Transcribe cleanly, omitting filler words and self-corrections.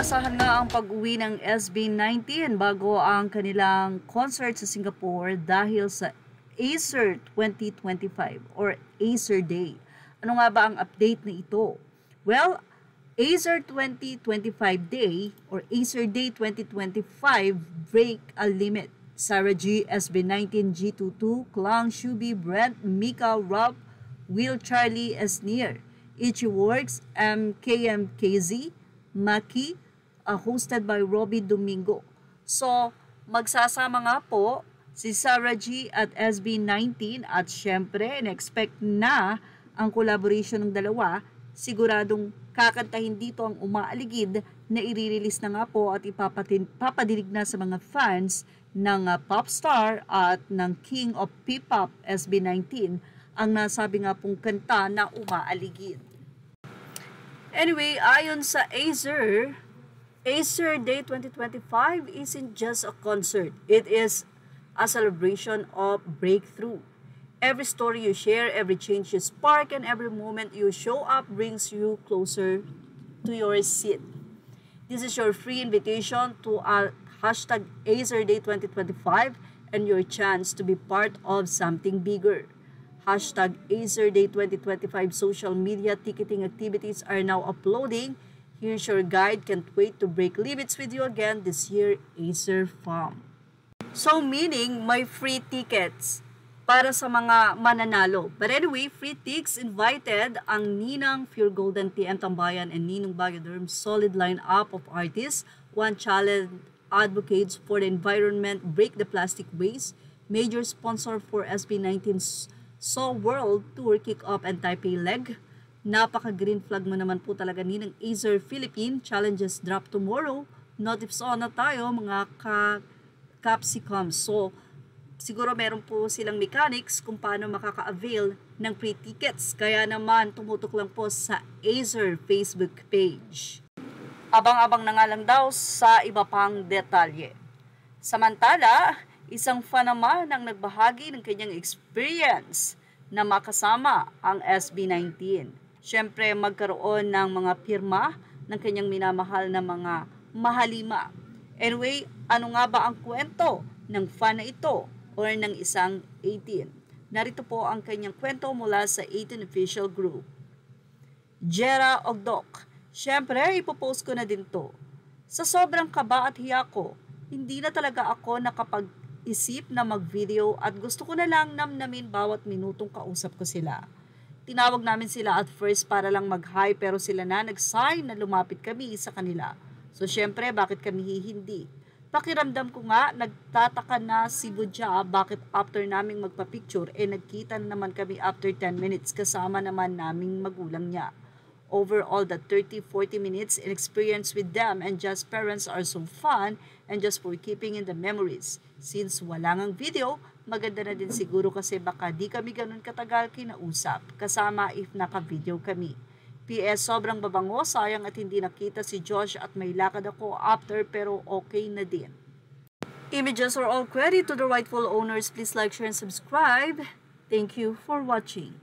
Inaasahan nga ang pag-uwi ng SB19 bago ang kanilang concert sa Singapore dahil sa Acer 2025 or Acer Day. Ano nga ba ang update na ito? Well, Acer 2025 Day or Acer Day 2025 break a limit. Sarah G, SB19, G22, Klang, Shubi, Brent, Mika, Rob, Will, Charlie, Esnir, Ichi Works, MKMKZ, Maki, hosted by Robbie Domingo. So, magsasama nga po si Sarah G at SB19 at syempre, in-expect na ang collaboration ng dalawa. Siguradong kakantahin dito ang umaaligid na i-release na nga po at ipapadinig na sa mga fans ng Popstar at ng King of P-Pop SB19 ang nasabi nga pong kanta na umaaligid. Anyway, ayon sa Acer Day 2025 isn't just a concert. It is a celebration of breakthrough. Every story you share, every change you spark, and every moment you show up brings you closer to your seat. This is your free invitation to a hashtag Acer Day 2025 and your chance to be part of something bigger. Hashtag Acer Day 2025 social media ticketing activities are now uploading. Here's your guide. Can't wait to break limits with you again this year, Acer Fam. So meaning may free tickets para sa mga mananalo. But anyway, free tickets invited ang Ninang Pure Golden TM Tambayan and Ninong Bioderm solid lineup of artists. One challenge advocates for the environment, break the plastic waste. Major sponsor for SB19's So World Tour kick-off and Taipei leg. Napaka-green flag mo naman po talaga ni ng Acer Philippine. Challenges drop tomorrow. Notifs on na tayo mga capsicums. So, siguro meron po silang mechanics kung paano makaka-avail ng free tickets. Kaya naman tumutok lang po sa Acer Facebook page. Abang-abang na nga lang daw sa iba pang detalye. Samantala, isang fan naman ang nagbahagi ng kanyang experience na makasama ang SB19. Siyempre, magkaroon ng mga pirma ng kanyang minamahal na mga mahalima. Anyway, ano nga ba ang kwento ng fan na ito or ng isang 18? Narito po ang kanyang kwento mula sa 18 official group. Jera Ogdok. Siyempre, ipopost ko na din to. Sa sobrang kaba at hiya ko, hindi na talaga ako nakapag-isip na mag-video at gusto ko na lang namnamin bawat minutong kausap ko sila. Tinawag namin sila at first para lang mag-hi pero sila na nag-sign na lumapit kami sa kanila. So syempre, bakit kami hihindi? Pakiramdam ko nga, nagtataka na si Budja bakit after naming magpa-picture nagkita naman kami after 10 minutes kasama naman naming magulang niya. Overall, the 30-40 minutes in experience with them and just parents are so fun and just for keeping in the memories. Since wala ngang video, maganda na din siguro kasi baka di kami ganun katagal kinausap, kasama if naka-video kami. PS, sobrang babango, sayang at hindi nakita si Josh at may lakad ako after pero okay na din. Images are all credit to the rightful owners. Please like, share, and subscribe. Thank you for watching.